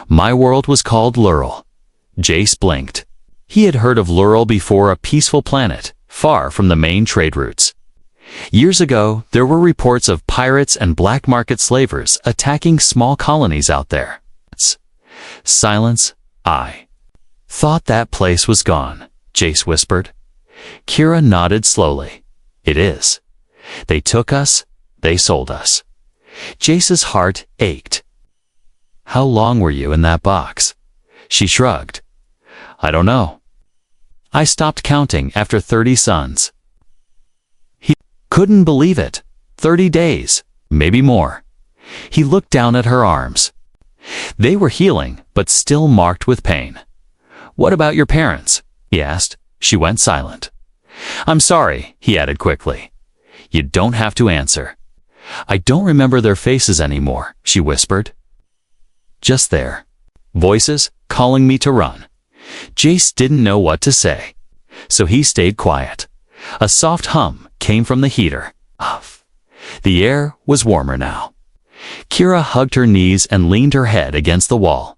My world was called Lurl. Jace blinked. He had heard of Lurl before, a peaceful planet, far from the main trade routes. Years ago, there were reports of pirates and black market slavers attacking small colonies out there. Silence. I thought that place was gone, Jace whispered. Kira nodded slowly. It is. They took us, they sold us. Jace's heart ached. How long were you in that box? She shrugged. I don't know. I stopped counting after 30 suns. He couldn't believe it. 30 days, maybe more. He looked down at her arms. They were healing, but still marked with pain. What about your parents? He asked. She went silent. I'm sorry, he added quickly. You don't have to answer. I don't remember their faces anymore, she whispered. Just there. Voices calling me to run. Jace didn't know what to say, so he stayed quiet. A soft hum came from the heater. The air was warmer now. Kira hugged her knees and leaned her head against the wall.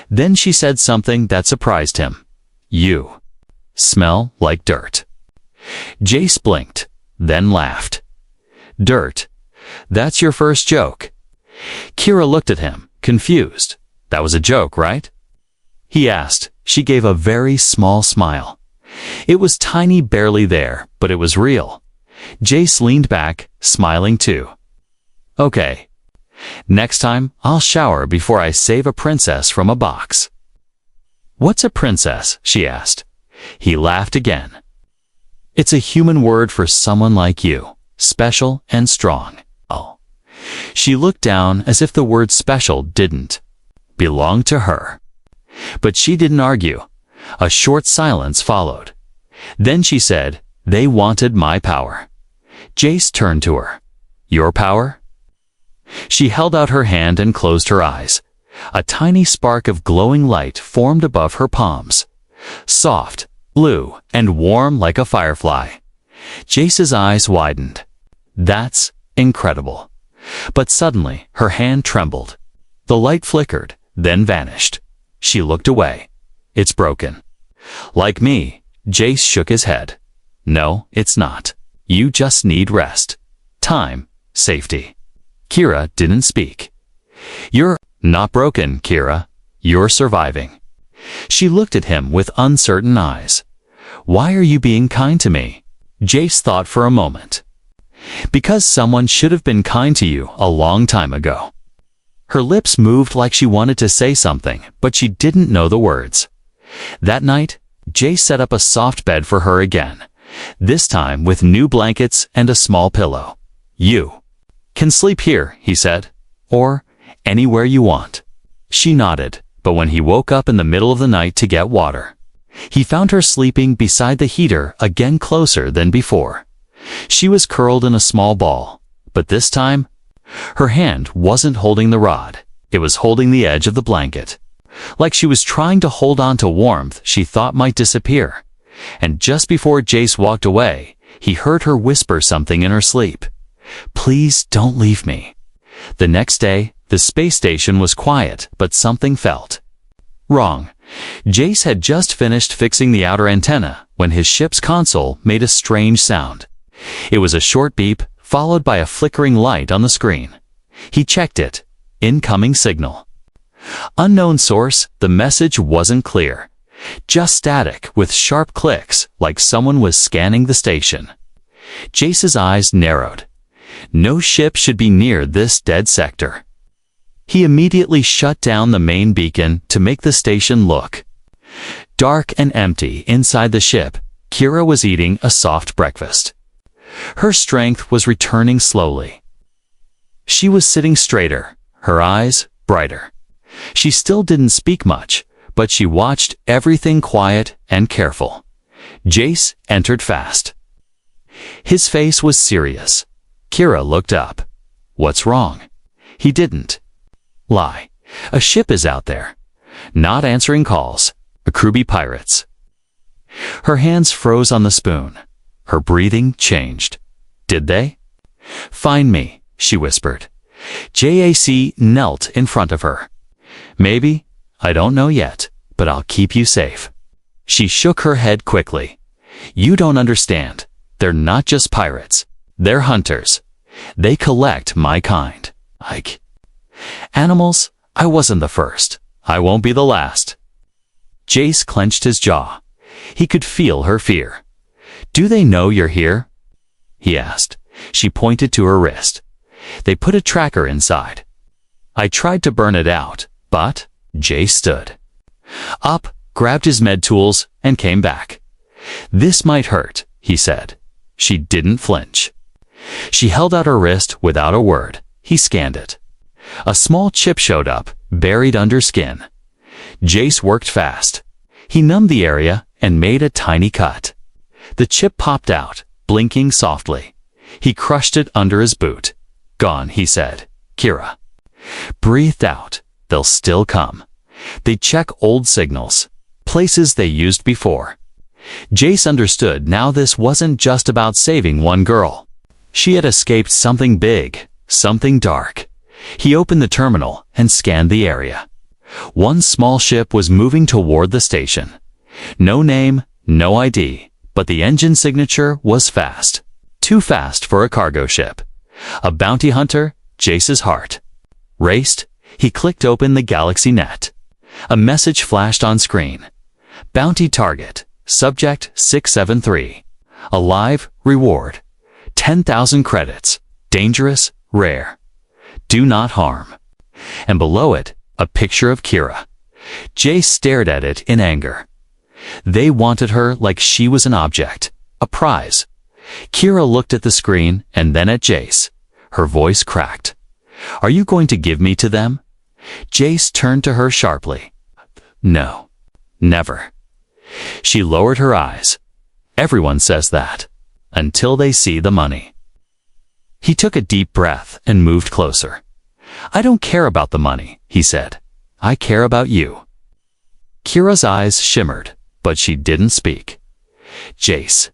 Then she said something that surprised him. You smell like dirt. Jace blinked, then laughed. Dirt. That's your first joke. Kira looked at him, confused. That was a joke, right? He asked. She gave a very small smile. It was tiny, barely there, but it was real. Jace leaned back, smiling too. Okay. Next time, I'll shower before I save a princess from a box. What's a princess? She asked. He laughed again. It's a human word for someone like you, special and strong. Oh. She looked down as if the word special didn't belong to her. But she didn't argue. A short silence followed. Then she said, they wanted my power. Jace turned to her. Your power? She held out her hand and closed her eyes. A tiny spark of glowing light formed above her palms. Soft, blue, and warm like a firefly. Jace's eyes widened. That's incredible. But suddenly, her hand trembled. The light flickered, then vanished. She looked away. It's broken. Like me, Jace shook his head. No, it's not. You just need rest. Time. Safety. Kira didn't speak. You're not broken, Kira. You're surviving. She looked at him with uncertain eyes. Why are you being kind to me? Jace thought for a moment. Because someone should have been kind to you a long time ago. Her lips moved like she wanted to say something, but she didn't know the words. That night, Jace set up a soft bed for her again, this time with new blankets and a small pillow. You can sleep here, he said, or anywhere you want. She nodded, but when he woke up in the middle of the night to get water, he found her sleeping beside the heater again, closer than before. She was curled in a small ball, but this time, her hand wasn't holding the rod. It was holding the edge of the blanket. Like she was trying to hold on to warmth she thought might disappear. And just before Jace walked away, he heard her whisper something in her sleep. Please don't leave me. The next day, the space station was quiet, but something felt wrong. Jace had just finished fixing the outer antenna when his ship's console made a strange sound. It was a short beep, followed by a flickering light on the screen. He checked it. Incoming signal. Unknown source, the message wasn't clear. Just static with sharp clicks, like someone was scanning the station. Jace's eyes narrowed. No ship should be near this dead sector. He immediately shut down the main beacon to make the station look dark and empty. Inside the ship, Kira was eating a soft breakfast. Her strength was returning slowly. She was sitting straighter, her eyes brighter. She still didn't speak much, but she watched everything quiet and careful. Jace entered fast. His face was serious. Kira looked up. What's wrong? He didn't lie. A ship is out there. Not answering calls. Akubi pirates. Her hands froze on the spoon. Her breathing changed. Did they? Find me, she whispered. Jac knelt in front of her. Maybe, I don't know yet, but I'll keep you safe. She shook her head quickly. You don't understand. They're not just pirates. They're hunters. They collect my kind. Like animals, I wasn't the first. I won't be the last. Jace clenched his jaw. He could feel her fear. Do they know you're here? He asked. She pointed to her wrist. They put a tracker inside. I tried to burn it out, but Jace stood up, grabbed his med tools, and came back. This might hurt, he said. She didn't flinch. She held out her wrist without a word. He scanned it. A small chip showed up, buried under skin. Jace worked fast. He numbed the area and made a tiny cut. The chip popped out, blinking softly. He crushed it under his boot. Gone, he said. Kira breathed out. They'll still come. They'd check old signals, places they used before. Jace understood now this wasn't just about saving one girl. She had escaped something big, something dark. He opened the terminal and scanned the area. One small ship was moving toward the station. No name, no ID, but the engine signature was fast. Too fast for a cargo ship. A bounty hunter, Jace's heart raced. He clicked open the Galaxy Net. A message flashed on screen. Bounty target, subject 673. Alive, reward. 10,000 credits. Dangerous, rare. Do not harm. And below it, a picture of Kira. Jace stared at it in anger. They wanted her like she was an object, a prize. Kira looked at the screen and then at Jace. Her voice cracked. Are you going to give me to them? Jace turned to her sharply. No. Never. She lowered her eyes. Everyone says that. Until they see the money. He took a deep breath and moved closer. I don't care about the money, he said. I care about you. Kira's eyes shimmered, but she didn't speak. Jace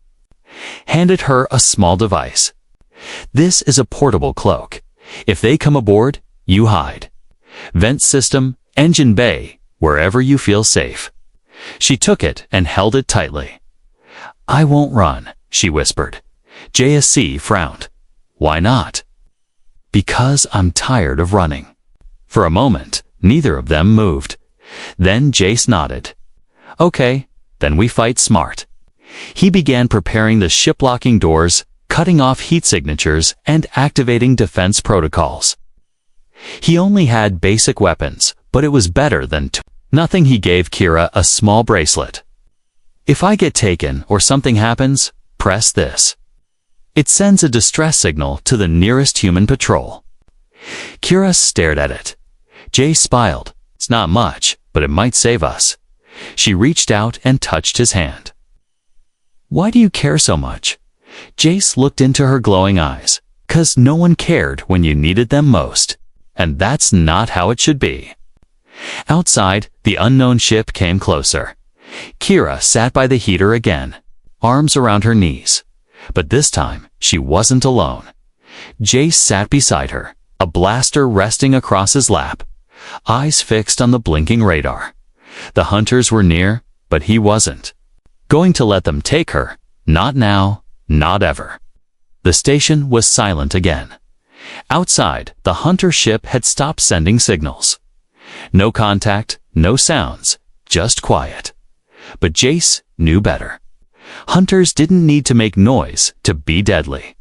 handed her a small device. This is a portable cloak. If they come aboard, you hide. Vent system, engine bay, wherever you feel safe. She took it and held it tightly. I won't run, she whispered. JSC frowned. Why not? Because I'm tired of running. For a moment, neither of them moved. Then Jace nodded. Okay, then we fight smart. He began preparing the ship-locking doors, cutting off heat signatures, and activating defense protocols. He only had basic weapons, but it was better than nothing. He gave Kira a small bracelet. If I get taken or something happens, press this. It sends a distress signal to the nearest human patrol. Kira stared at it. Jay smiled. It's not much, but it might save us. She reached out and touched his hand. Why do you care so much? Jace looked into her glowing eyes. 'Cause no one cared when you needed them most. And that's not how it should be. Outside, the unknown ship came closer. Kira sat by the heater again, arms around her knees. But this time, she wasn't alone. Jace sat beside her, a blaster resting across his lap, eyes fixed on the blinking radar. The hunters were near, but he wasn't going to let them take her. Not now, not ever. The station was silent again. Outside, the hunter ship had stopped sending signals. No contact, no sounds, just quiet. But Jace knew better. Hunters didn't need to make noise to be deadly.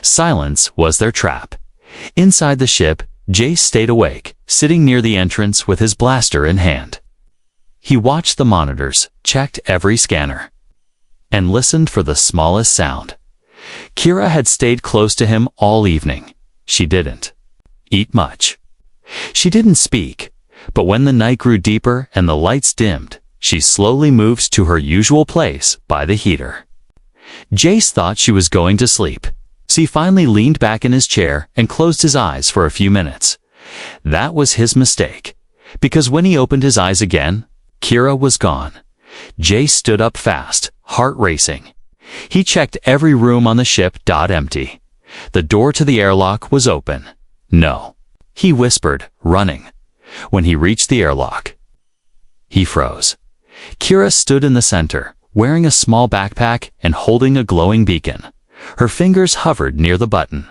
Silence was their trap. Inside the ship, Jace stayed awake, sitting near the entrance with his blaster in hand. He watched the monitors, checked every scanner, and listened for the smallest sound. Kira had stayed close to him all evening. She didn't eat much. She didn't speak, but when the night grew deeper and the lights dimmed, she slowly moved to her usual place by the heater. Jace thought she was going to sleep, so he finally leaned back in his chair and closed his eyes for a few minutes. That was his mistake, because when he opened his eyes again, Kira was gone. Jace stood up fast, heart racing. He checked every room on the ship. Empty. The door to the airlock was open. No. He whispered, running. When he reached the airlock, He froze. Kira stood in the center, wearing a small backpack and holding a glowing beacon. Her fingers hovered near the button.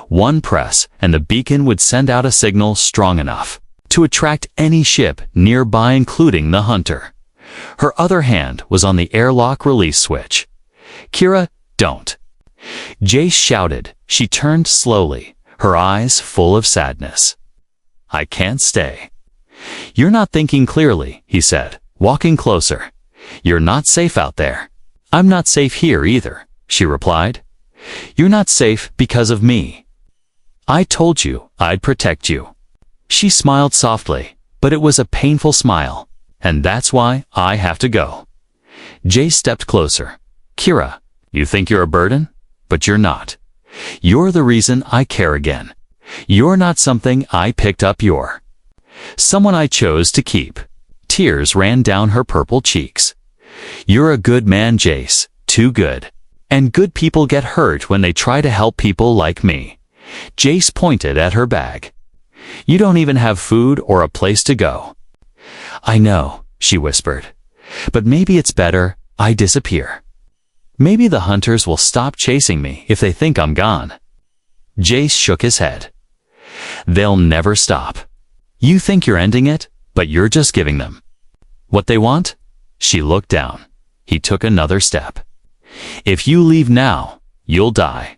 One press, and the beacon would send out a signal strong enough to attract any ship nearby, including the hunter. Her other hand was on the airlock release switch. "Kira, don't!" Jace shouted. She turned slowly, her eyes full of sadness. "I can't stay." "You're not thinking clearly," he said, walking closer. "You're not safe out there." "I'm not safe here either," she replied. "You're not safe because of me. I told you I'd protect you." She smiled softly, but it was a painful smile. "And that's why I have to go." Jace stepped closer. "Kira, you think you're a burden? But you're not. You're the reason I care again. You're not something I picked up, you're someone I chose to keep." Tears ran down her purple cheeks. "You're a good man, Jace, too good. And good people get hurt when they try to help people like me." Jace pointed at her bag. "You don't even have food or a place to go." "I know," she whispered. "But maybe it's better I disappear. Maybe the hunters will stop chasing me if they think I'm gone." Jace shook his head. "They'll never stop. You think you're ending it, but you're just giving them what they want." She looked down. He took another step. "If you leave now, you'll die."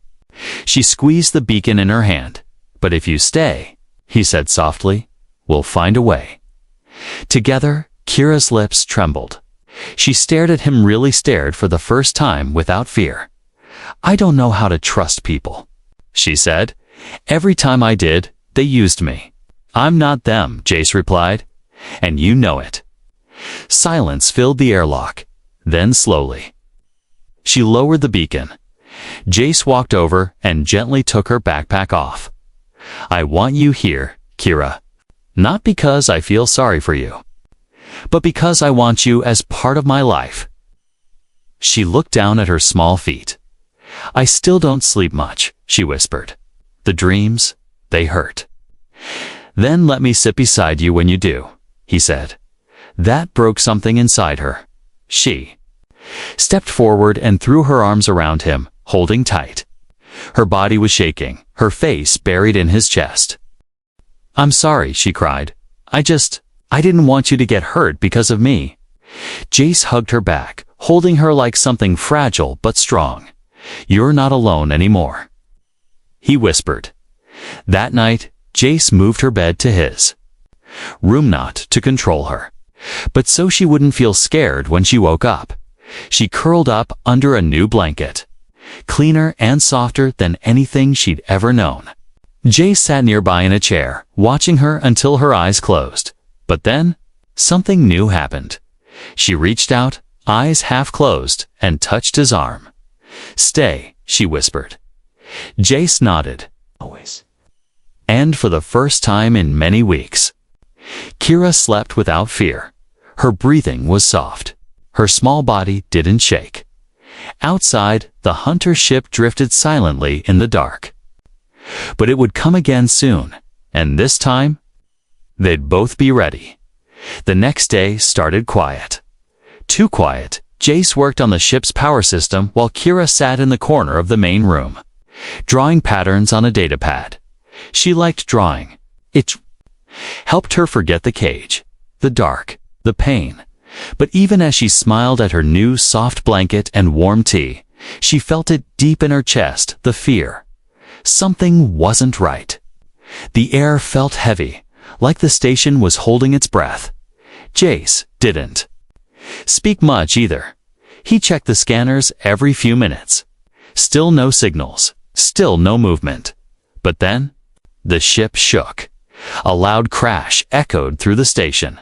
She squeezed the beacon in her hand. "But if you stay," he said softly, "we'll find a way." Together, Kira's lips trembled. She stared at him, really stared for the first time without fear. "I don't know how to trust people," she said. "Every time I did, they used me." "I'm not them," Jace replied. "And you know it." Silence filled the airlock. Then slowly, she lowered the beacon. Jace walked over and gently took her backpack off. "I want you here, Kira. Not because I feel sorry for you, but because I want you as part of my life." She looked down at her small feet. "I still don't sleep much," she whispered. "The dreams, they hurt." "Then let me sit beside you when you do," he said. That broke something inside her. She stepped forward and threw her arms around him, holding tight. Her body was shaking, her face buried in his chest. "I'm sorry," she cried. I didn't want you to get hurt because of me." Jace hugged her back, holding her like something fragile but strong. "You're not alone anymore," he whispered. That night, Jace moved her bed to his room, not to control her, but so she wouldn't feel scared when she woke up. She curled up under a new blanket, cleaner and softer than anything she'd ever known. Jace sat nearby in a chair, watching her until her eyes closed. But then, something new happened. She reached out, eyes half closed, and touched his arm. "Stay," she whispered. Jace nodded. "Always." And for the first time in many weeks, Kira slept without fear. Her breathing was soft. Her small body didn't shake. Outside, the hunter ship drifted silently in the dark. But it would come again soon, and this time, they'd both be ready. The next day started quiet. Too quiet. Jace worked on the ship's power system while Kira sat in the corner of the main room, drawing patterns on a datapad. She liked drawing. It helped her forget the cage, the dark, the pain. But even as she smiled at her new soft blanket and warm tea, she felt it deep in her chest, the fear. Something wasn't right. The air felt heavy, like the station was holding its breath. Jace didn't speak much either. He checked the scanners every few minutes. Still no signals, still no movement. But then, the ship shook. A loud crash echoed through the station.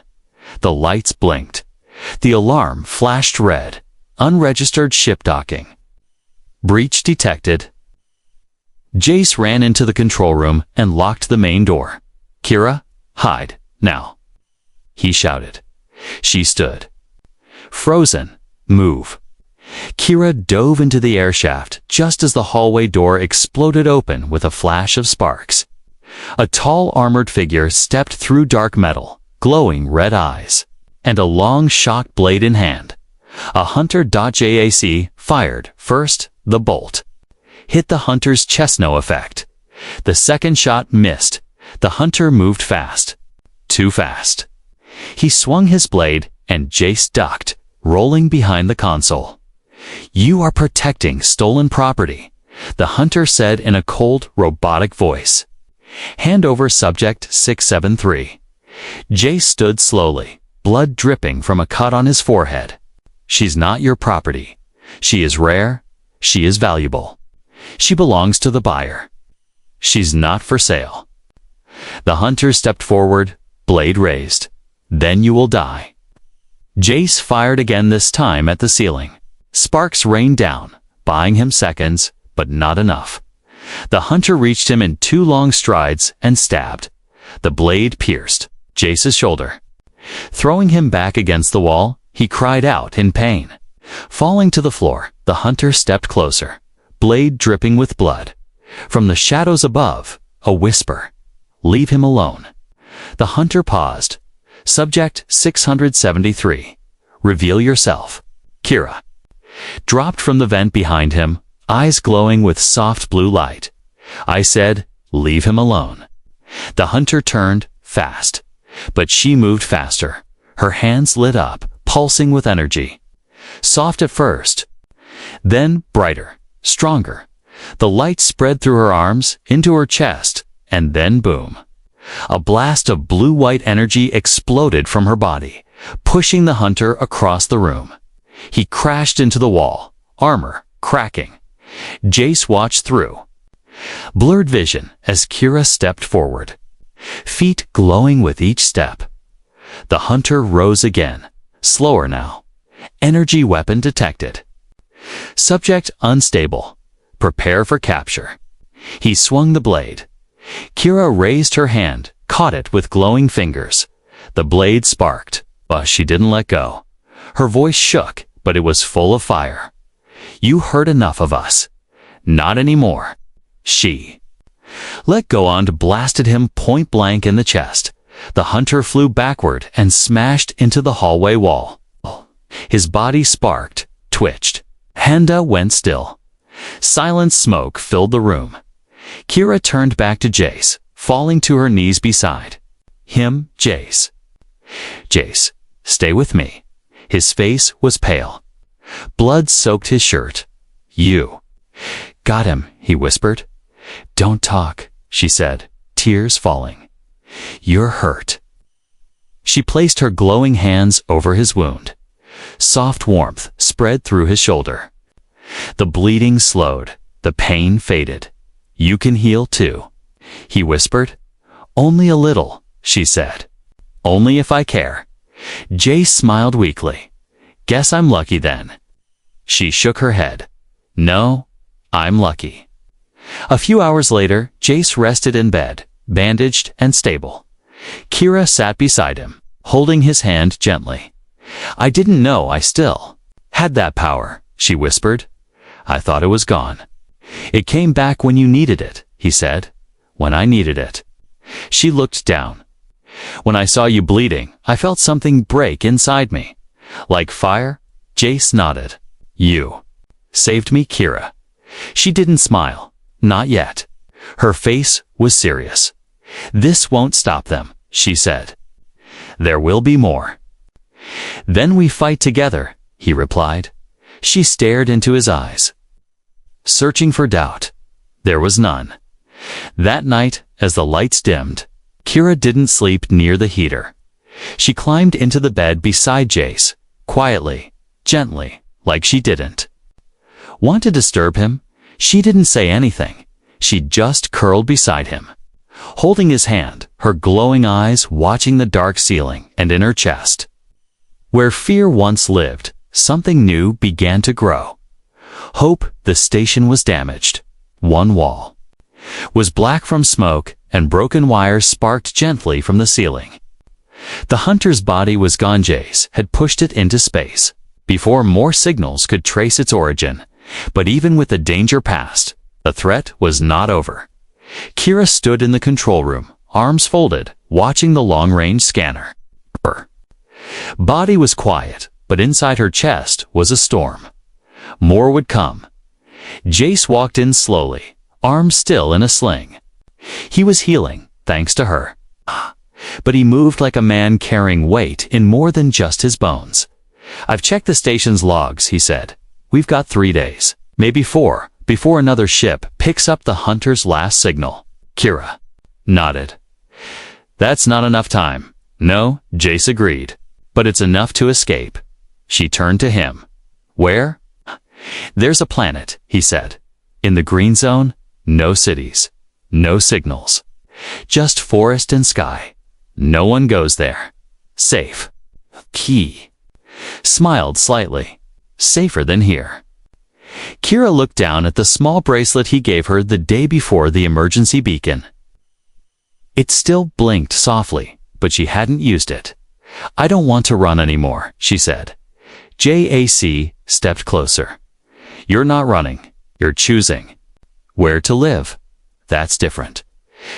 The lights blinked. The alarm flashed red. Unregistered ship docking. Breach detected. Jace ran into the control room and locked the main door. "Kira, hide, now," he shouted. She stood. "Frozen. Move." Kira dove into the air shaft just as the hallway door exploded open with a flash of sparks. A tall armored figure stepped through dark metal, glowing red eyes. and a long shock blade in hand. A hunter.jac fired. First, the bolt hit the hunter's chest, no effect. The second shot missed. The hunter moved fast. Too fast. He swung his blade, and Jace ducked, rolling behind the console. "You are protecting stolen property," the hunter said in a cold, robotic voice. "Hand over subject 673. Jace stood slowly, blood dripping from a cut on his forehead. "She's not your property. She is rare. She is valuable. She belongs to the buyer. She's not for sale." The hunter stepped forward, blade raised. "Then you will die." Jace fired again, this time at the ceiling. Sparks rained down, buying him seconds, but not enough. The hunter reached him in 2 long strides and stabbed. The blade pierced Jace's shoulder. Throwing him back against the wall, he cried out in pain. Falling to the floor, the hunter stepped closer, blade dripping with blood. From the shadows above, a whisper. "Leave him alone." The hunter paused. "Subject 673. Reveal yourself." Kira dropped from the vent behind him, eyes glowing with soft blue light. I said, "Leave him alone." The hunter turned, fast. But she moved faster. Her hands lit up, pulsing with energy. Soft at first, then brighter, stronger. The light spread through her arms, into her chest, and then boom. A blast of blue-white energy exploded from her body, pushing the hunter across the room. He crashed into the wall, armor cracking. Jace watched through blurred vision as Kira stepped forward, feet glowing with each step. The hunter rose again, slower now. Energy weapon detected. Subject unstable. Prepare for capture. He swung the blade. Kira raised her hand, caught it with glowing fingers. The blade sparked, but she didn't let go. Her voice shook, but it was full of fire. "You heard enough of us. Not anymore." She let go and blasted him point blank in the chest. The hunter flew backward and smashed into the hallway wall. His body sparked, twitched. Henda went still. Silent smoke filled the room. Kira turned back to Jace, falling to her knees beside him. "Jace. Jace, stay with me." His face was pale. Blood soaked his shirt. "You got him," he whispered. "Don't talk," she said, tears falling. "You're hurt." She placed her glowing hands over his wound. Soft warmth spread through his shoulder. The bleeding slowed. The pain faded. "You can heal too," he whispered. "Only a little," she said. "Only if I care." Jace smiled weakly. "Guess I'm lucky then." She shook her head. "No, I'm lucky." A few hours later, Jace rested in bed, bandaged and stable. Kira sat beside him, holding his hand gently. "I didn't know I still had that power," she whispered. "I thought it was gone." "It came back when you needed it," he said. "When I needed it." She looked down. "When I saw you bleeding, I felt something break inside me." "Like fire?" Jace nodded. "You saved me, Kira." She didn't smile. Not yet. Her face was serious. "This won't stop them," she said. "There will be more." "Then we fight together," he replied. She stared into his eyes, searching for doubt. There was none. That night, as the lights dimmed, Kira didn't sleep near the heater. She climbed into the bed beside Jace, quietly, gently, like she didn't want to disturb him. She didn't say anything. She just curled beside him, holding his hand, her glowing eyes watching the dark ceiling and in her chest. Where fear once lived, something new began to grow. Hope. The station was damaged. One wall was black from smoke, and broken wires sparked gently from the ceiling. The hunter's body was gone. Jace had pushed it into space before more signals could trace its origin. But even with the danger past, the threat was not over. Kira stood in the control room, arms folded, watching the long-range scanner. Body was quiet, but inside her chest was a storm. More would come. Jace walked in slowly, arms still in a sling. He was healing, thanks to her. But he moved like a man carrying weight in more than just his bones. "I've checked the station's logs," he said. "We've got 3 days, maybe 4, before another ship picks up the hunter's last signal." Kira nodded. "That's not enough time." "No," Jace agreed. "But it's enough to escape." She turned to him. "Where?" "There's a planet," he said. "In the green zone, no cities, no signals. Just forest and sky. No one goes there. Safe." Key smiled slightly. "Safer than here." Kira looked down at the small bracelet he gave her the day before the emergency beacon. It still blinked softly, but she hadn't used it. "I don't want to run anymore," she said. Jac stepped closer. "You're not running. You're choosing. Where to live. That's different."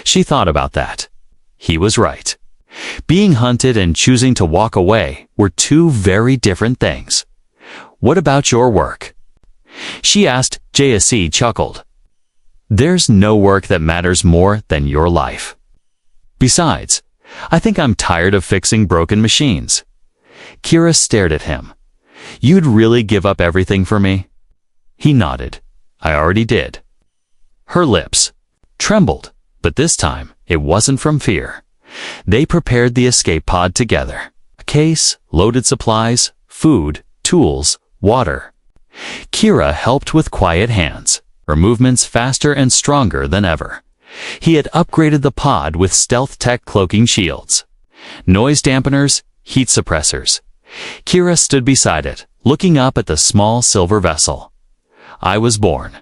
She thought about that. He was right. Being hunted and choosing to walk away were 2 very different things. "What about your work?" she asked. Jac chuckled. "There's no work that matters more than your life. Besides, I think I'm tired of fixing broken machines." Kira stared at him. "You'd really give up everything for me?" He nodded. "I already did." Her lips trembled, but this time it wasn't from fear. They prepared the escape pod together. A case, loaded supplies, food, tools, water. Kira helped with quiet hands, her movements faster and stronger than ever. He had upgraded the pod with stealth tech cloaking shields, noise dampeners, heat suppressors. Kira stood beside it, looking up at the small silver vessel. "I was born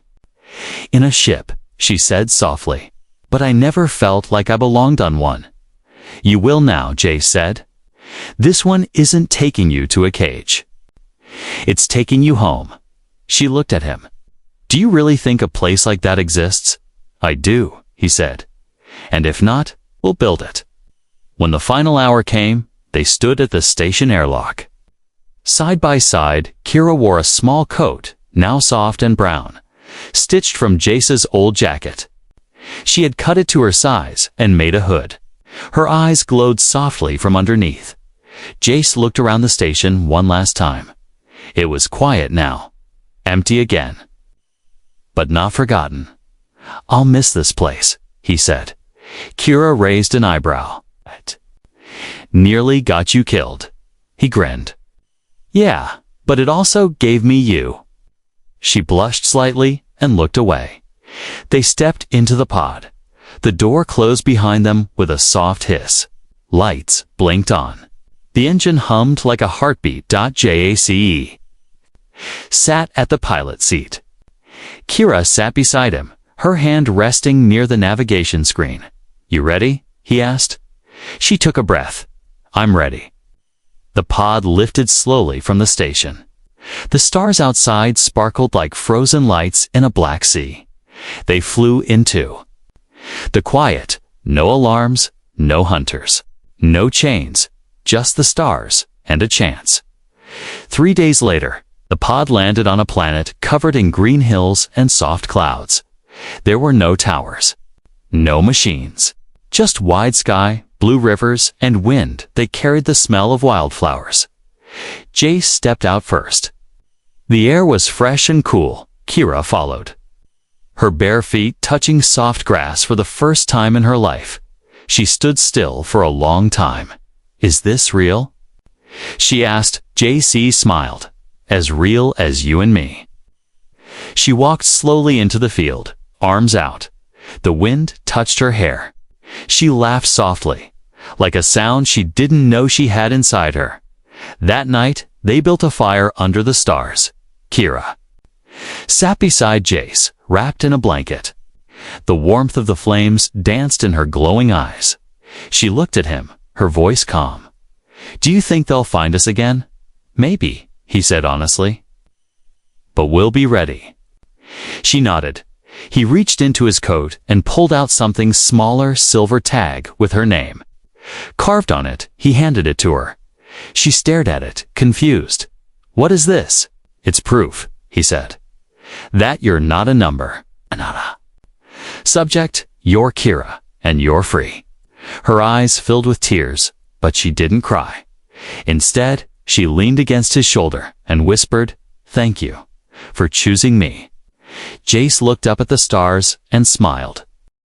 in a ship," she said softly, "but I never felt like I belonged on one." "You will now," Jace said. "This one isn't taking you to a cage. It's taking you home." She looked at him. "Do you really think a place like that exists?" "I do," he said. "And if not, we'll build it." When the final hour came, they stood at the station airlock. Side by side, Kira wore a small coat, now soft and brown, stitched from Jace's old jacket. She had cut it to her size and made a hood. Her eyes glowed softly from underneath. Jace looked around the station one last time. It was quiet now, empty again, but not forgotten. "I'll miss this place," he said. Kira raised an eyebrow. "Nearly got you killed." He grinned. "Yeah, but it also gave me you." She blushed slightly and looked away. They stepped into the pod. The door closed behind them with a soft hiss. Lights blinked on. The engine hummed like a heartbeat. Jace sat at the pilot seat. Kira sat beside him, her hand resting near the navigation screen. "You ready?" he asked. She took a breath. "I'm ready." The pod lifted slowly from the station. The stars outside sparkled like frozen lights in a black sea. They flew into the quiet. No alarms, no hunters, no chains, just the stars and a chance. 3 days later, the pod landed on a planet covered in green hills and soft clouds. There were no towers, no machines, just wide sky, blue rivers, and wind that carried the smell of wildflowers. Jace stepped out first. The air was fresh and cool. Kira followed, her bare feet touching soft grass for the first time in her life. She stood still for a long time. "Is this real?" she asked. Jace smiled. "As real as you and me." She walked slowly into the field, arms out. The wind touched her hair. She laughed softly, like a sound she didn't know she had inside her. That night, they built a fire under the stars. Kira sat beside Jace, wrapped in a blanket. The warmth of the flames danced in her glowing eyes. She looked at him, her voice calm. "Do you think they'll find us again?" "Maybe," he said honestly. "But we'll be ready." She nodded. He reached into his coat and pulled out something smaller, silver tag with her name carved on it. He handed it to her. She stared at it, confused. "What is this?" "It's proof," he said, "that you're not a number." Anana. Subject, you're Kira, and you're free. Her eyes filled with tears, but she didn't cry. Instead, she leaned against his shoulder and whispered, "Thank you for choosing me." Jace looked up at the stars and smiled.